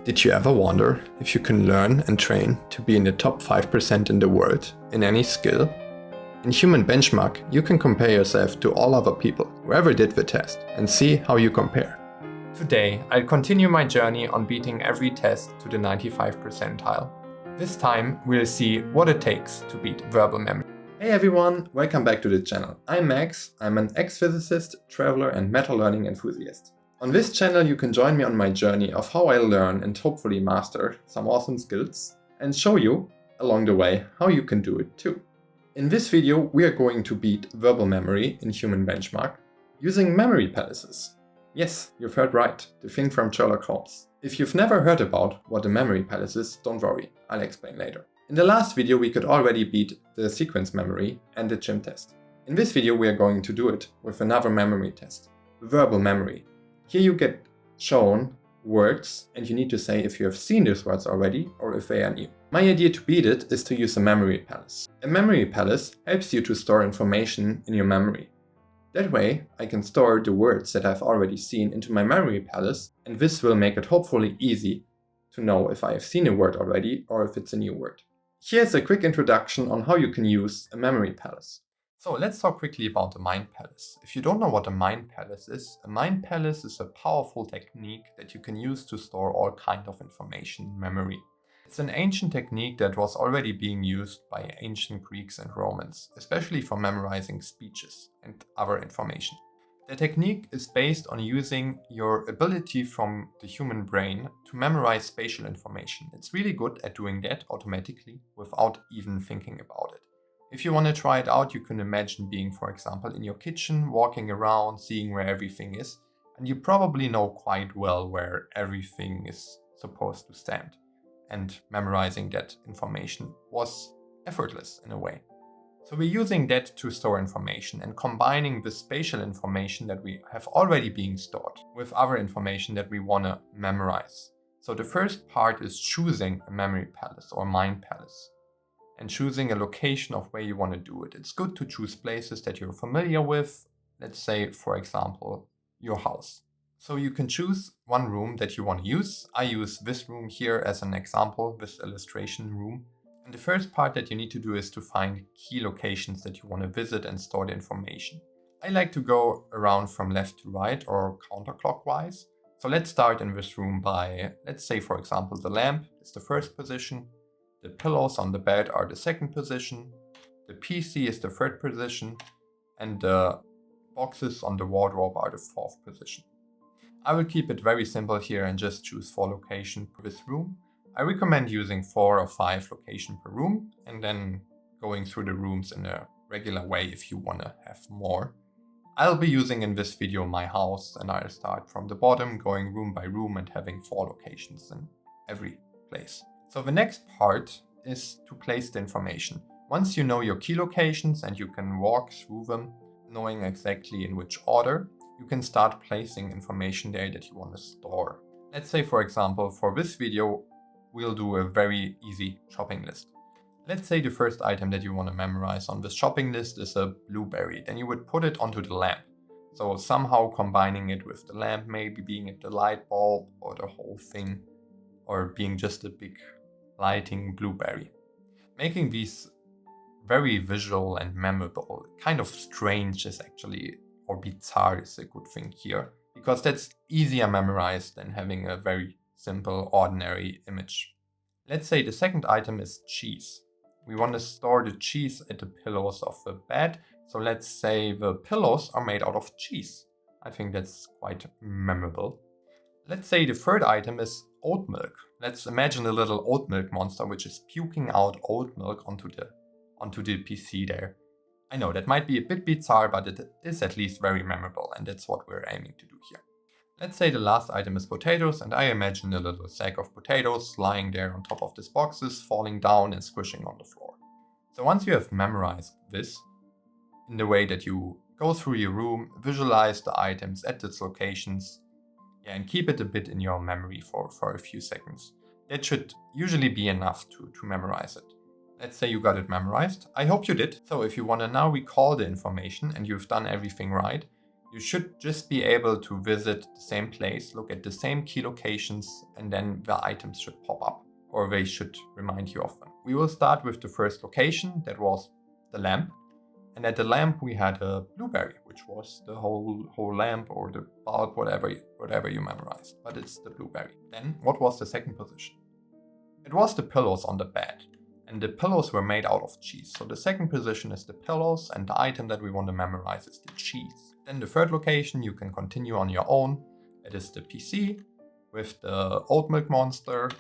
Did you ever wonder if you can learn and train to be in the top 5% in the world in any skill? In Human Benchmark, you can compare yourself to all other people who ever did the test and see how you compare. Today, I'll continue my journey on beating every test to the 95 percentile. This time, we'll see what it takes to beat verbal memory. Hey everyone, welcome back to the channel. I'm Max, I'm an ex-physicist, traveler and meta-learning enthusiast. On this channel you can join me on my journey of how I learn and hopefully master some awesome skills and show you, along the way, how you can do it too. In this video we are going to beat verbal memory in Human Benchmark using memory palaces. Yes, you've heard right, the thing from Sherlock Holmes. If you've never heard about what a memory palace is, don't worry, I'll explain later. In the last video we could already beat the sequence memory and the gym test. In this video we are going to do it with another memory test, verbal memory. Here you get shown words and you need to say if you have seen these words already or if they are new. My idea to beat it is to use a memory palace. A memory palace helps you to store information in your memory. That way I can store the words that I've already seen into my memory palace, and this will make it hopefully easy to know if I have seen a word already or if it's a new word. Here's a quick introduction on how you can use a memory palace. So let's talk quickly about the mind palace. If you don't know what a mind palace is a powerful technique that you can use to store all kind of information in memory. It's an ancient technique that was already being used by ancient Greeks and Romans, especially for memorizing speeches and other information. The technique is based on using your ability from the human brain to memorize spatial information. It's really good at doing that automatically without even thinking about it. If you want to try it out, you can imagine being, for example, in your kitchen, walking around, seeing where everything is, and you probably know quite well where everything is supposed to stand. And memorizing that information was effortless in a way. So we're using that to store information and combining the spatial information that we have already being stored with other information that we want to memorize. So the first part is choosing a memory palace or mind palace and choosing a location of where you want to do it. It's good to choose places that you're familiar with. Let's say, for example, your house. So you can choose one room that you want to use. I use this room here as an example, this illustration room. And the first part that you need to do is to find key locations that you want to visit and store the information. I like to go around from left to right or counterclockwise. So let's start in this room by, let's say for example, the lamp is the first position, the pillows on the bed are the second position, the PC is the third position, and the boxes on the wardrobe are the fourth position. I will keep it very simple here and just choose 4 locations per this room. I recommend using 4 or 5 locations per room and then going through the rooms in a regular way if you want to have more. I'll be using in this video my house, and I'll start from the bottom, going room by room and having 4 locations in every place. So the next part is to place the information. Once you know your key locations and you can walk through them, knowing exactly in which order, you can start placing information there that you want to store. Let's say, for example, for this video, we'll do a very easy shopping list. Let's say the first item that you want to memorize on this shopping list is a blueberry. Then you would put it onto the lamp. So somehow combining it with the lamp, maybe being it the light bulb or the whole thing, or being just a big lighting blueberry. Making these very visual and memorable, kind of strange is actually, or bizarre is a good thing here, because that's easier memorized than having a very simple, ordinary image. Let's say the second item is cheese. We want to store the cheese at the pillows of the bed. So let's say the pillows are made out of cheese. I think that's quite memorable. Let's say the third item is oat milk. Let's imagine a little oat milk monster which is puking out oat milk onto the PC there. I know that might be a bit bizarre, but it is at least very memorable, and that's what we're aiming to do here. Let's say the last item is potatoes, and I imagine a little sack of potatoes lying there on top of these boxes, falling down and squishing on the floor. So once you have memorized this, in the way that you go through your room, visualize the items at its locations, and keep it a bit in your memory for a few seconds. That should usually be enough to memorize it. Let's say you got it memorized. I hope you did. So if you want to now recall the information and you've done everything right, You should just be able to visit the same place, look at the same key locations, and then the items should pop up, or they should remind you of them. We will start with the first location, that was the lamp. And at the lamp we had a blueberry, which was the whole lamp or the bulb, whatever you memorized. But it's the blueberry. Then what was the second position? It was the pillows on the bed. And the pillows were made out of cheese. So the second position is the pillows, and the item that we want to memorize is the cheese. Then the third location you can continue on your own. It is the PC with the oat milk monster,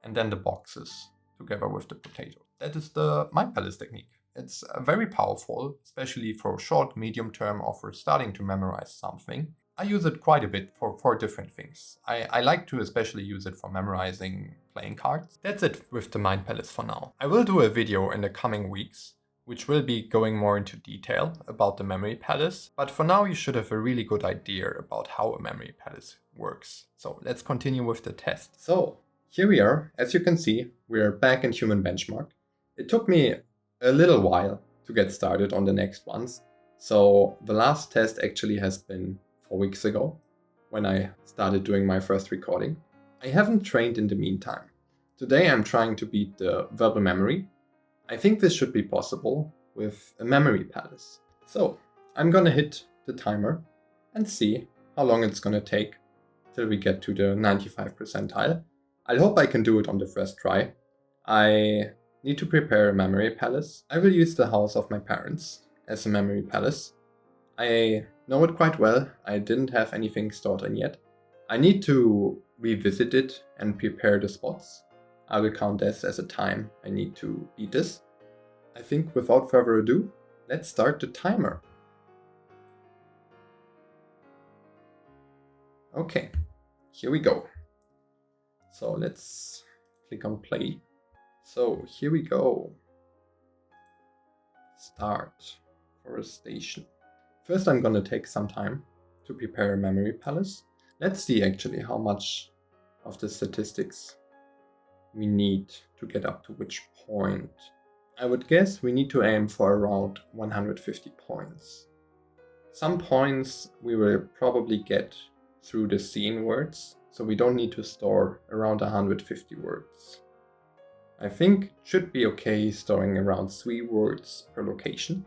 and then the boxes together with the potato. That is the mind palace technique. It's very powerful, especially for short, medium term, or for starting to memorize something. I use it quite a bit for different things. I like to especially use it for memorizing playing cards. That's it with the mind palace for now. I will do a video in the coming weeks, which will be going more into detail about the memory palace. But for now, you should have a really good idea about how a memory palace works. So let's continue with the test. So here we are. As you can see, we are back in Human Benchmark. It took me a little while to get started on the next ones. So the last test actually has been 4 weeks ago when I started doing my first recording. I haven't trained in the meantime. Today I'm trying to beat the verbal memory. I think this should be possible with a memory palace. So I'm gonna hit the timer and see how long it's gonna take till we get to the 95 percentile. I hope I can do it on the first try. I need to prepare a memory palace. I will use the house of my parents as a memory palace. I know it quite well. I didn't have anything stored in yet. I need to revisit it and prepare the spots. I will count this as a time I need to beat this. I think without further ado, let's start the timer. Okay, here we go. So let's click on play. So here we go. Start for a station. First I'm gonna take some time to prepare a memory palace. Let's see actually how much of the statistics we need to get up to which point. I would guess we need to aim for around 150 points. Some points we will probably get through the scene words, so we don't need to store around 150 words. I think it should be okay storing around 3 words per location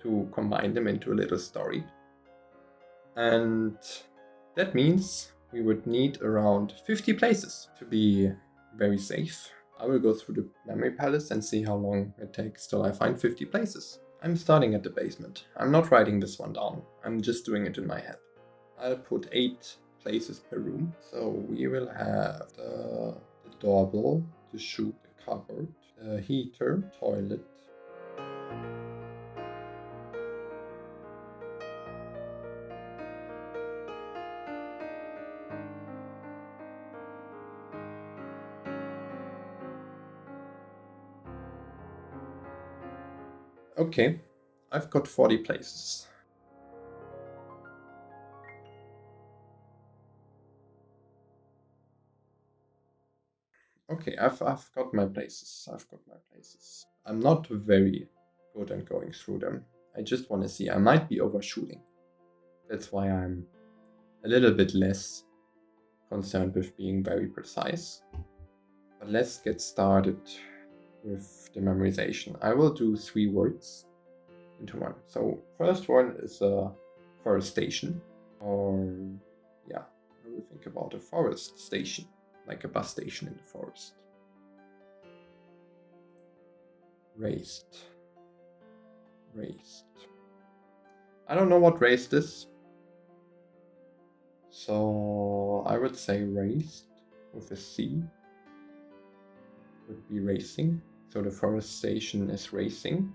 to combine them into a little story. And that means we would need around 50 places to be very safe. I will go through the memory palace and see how long it takes till I find 50 places. I'm starting at the basement. I'm not writing this one down. I'm just doing it in my head. I'll put 8 places per room. So we will have the doorbell, the chute, the cupboard, the heater, toilet. Okay, I've got 40 places. Okay, I've got my places. I'm not very good at going through them. I just want to see. I might be overshooting. That's why I'm a little bit less concerned with being very precise. But let's get started with the memorization. I will do 3 words into one. So first one is a forest station, or yeah, I will think about a forest station, like a bus station in the forest. Raised. I don't know what raised is, so I would say raised with a C would be racing. So the forest station is racing.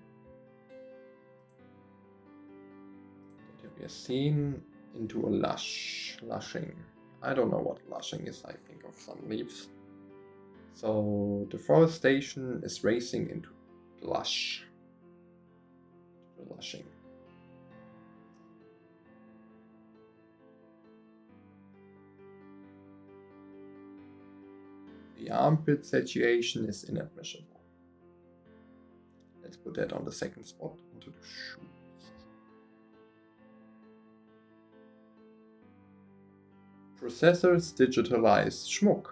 We are seen into a lushing. I don't know what lushing is. I think of some leaves. So the forest station is racing into lushing. The armpit situation is inadmissible. Let's put that on the second spot, onto the shoes. Processors digitalize schmuck.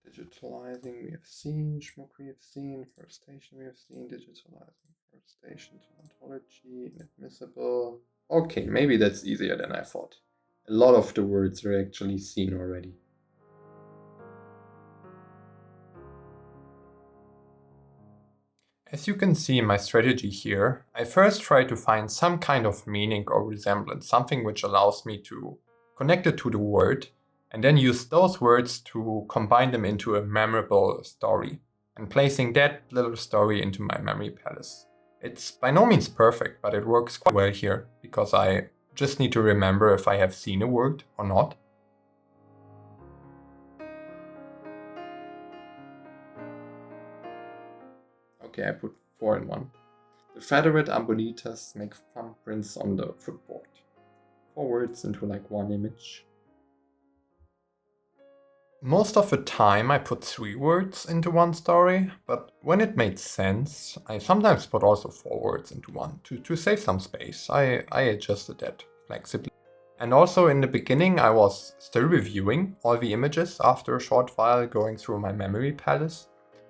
Digitalizing we have seen, schmuck we have seen, first station we have seen, digitalizing first station to ontology, inadmissible. Okay, maybe that's easier than I thought. A lot of the words are actually seen already. As you can see in my strategy here, I first try to find some kind of meaning or resemblance, something which allows me to connect it to the word, and then use those words to combine them into a memorable story, and placing that little story into my memory palace. It's by no means perfect, but it works quite well here, because I just need to remember if I have seen a word or not. Okay, I put 4 in 1. The feathered ammonitas make thumbprints on the footboard. 4 words into like one image. Most of the time I put 3 words into one story, but when it made sense, I sometimes put also 4 words into one to save some space. I adjusted that flexibly. And also in the beginning I was still reviewing all the images after a short while going through my memory palace.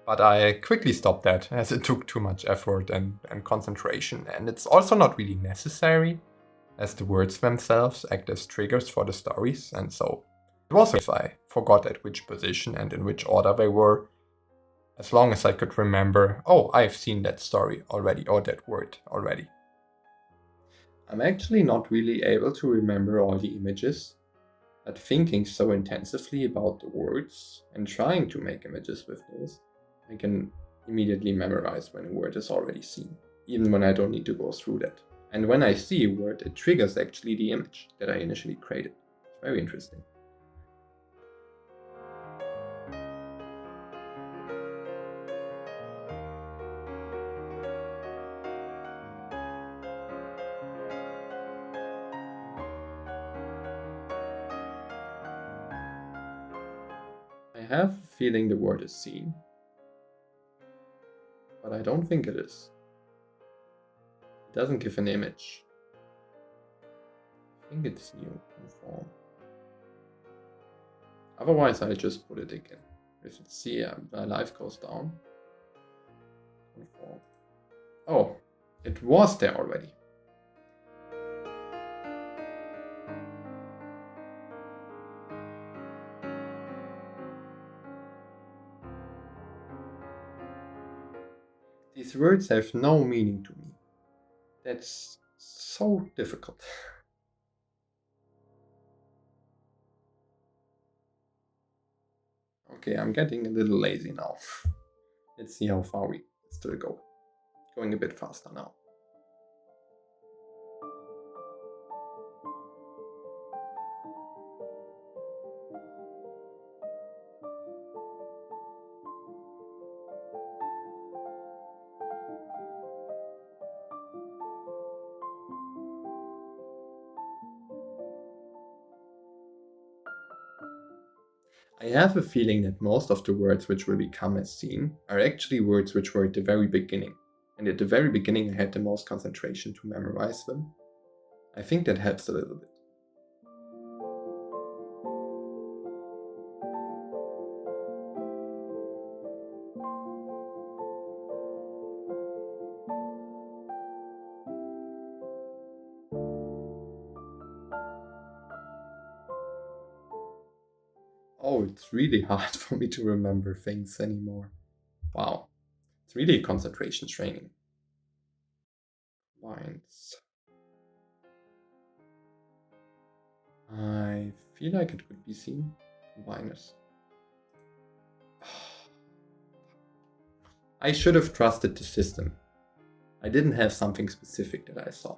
But I quickly stopped that as it took too much effort and concentration, and it's also not really necessary, as the words themselves act as triggers for the stories, and so it was if I forgot at which position and in which order they were, as long as I could remember, oh, I've seen that story already, or that word already. I'm actually not really able to remember all the images, but thinking so intensively about the words and trying to make images with those, I can immediately memorize when a word is already seen, even when I don't need to go through that. And when I see a word, it triggers actually the image that I initially created. It's very interesting. I have a feeling the word is seen, but I don't think it is. It doesn't give an image. I think it's new in form. Otherwise, I just put it again. If it's see, my life goes down. Conform. Oh, it was there already. These words have no meaning to me. That's so difficult. Okay, I'm getting a little lazy now. Let's see how far we still go. Going a bit faster now. I have a feeling that most of the words which will become as seen are actually words which were at the very beginning. And at the very beginning I had the most concentration to memorize them. I think that helps a little bit. Oh, it's really hard for me to remember things anymore. Wow, it's really a concentration training. Lines. I feel like it could be seen. Combiners. I should have trusted the system. I didn't have something specific that I saw.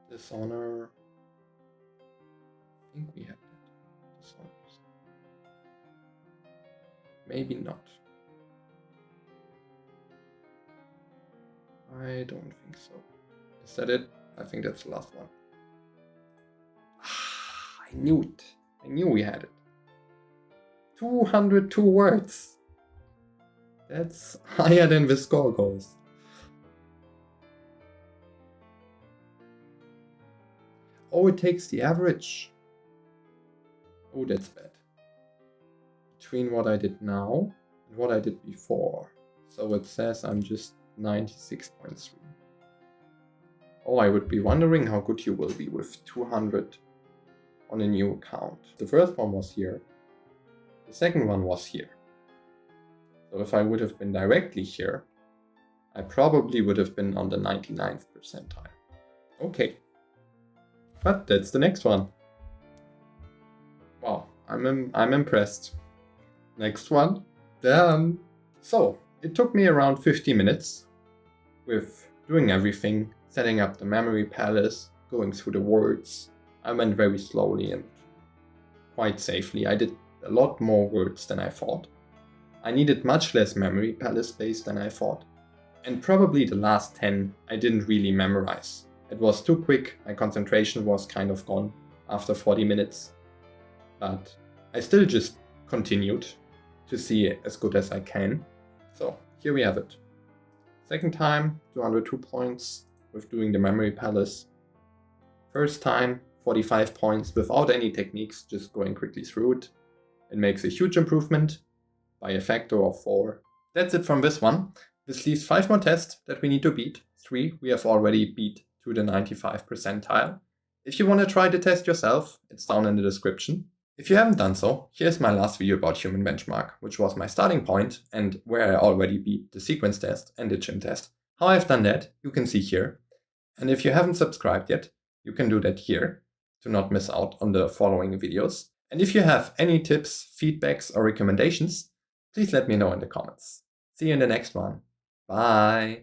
Dishonor. I think we have that. Dishonors. Maybe not. I don't think so. Is that it? I think that's the last one. I knew it. I knew we had it. 202 words. That's higher than the score goes. Oh, it takes the average. Oh, that's bad. Between what I did now and what I did before. So it says I'm just 96.3. Oh, I would be wondering how good you will be with 200 on a new account. The first one was here. The second one was here. So if I would have been directly here, I probably would have been on the 99th percentile. Okay. But that's the next one. Wow, I'm impressed. Next one, done. So it took me around 50 minutes with doing everything, setting up the memory palace, going through the words. I went very slowly and quite safely. I did a lot more words than I thought. I needed much less memory palace space than I thought. And probably the last 10 I didn't really memorize. It was too quick, my concentration was kind of gone after 40 minutes. But I still just continued to see it as good as I can. So here we have it. Second time, 202 points with doing the memory palace. First time, 45 points without any techniques, just going quickly through it. It makes a huge improvement by a factor of 4. That's it from this one. This leaves 5 more tests that we need to beat. 3 we have already beat to the 95th percentile. If you want to try the test yourself, it's down in the description. If you haven't done so, here's my last video about human benchmark, which was my starting point and where I already beat the sequence test and the gym test. How I've done that, you can see here. And if you haven't subscribed yet, you can do that here to not miss out on the following videos. And if you have any tips, feedbacks, or recommendations, please let me know in the comments. See you in the next one. Bye.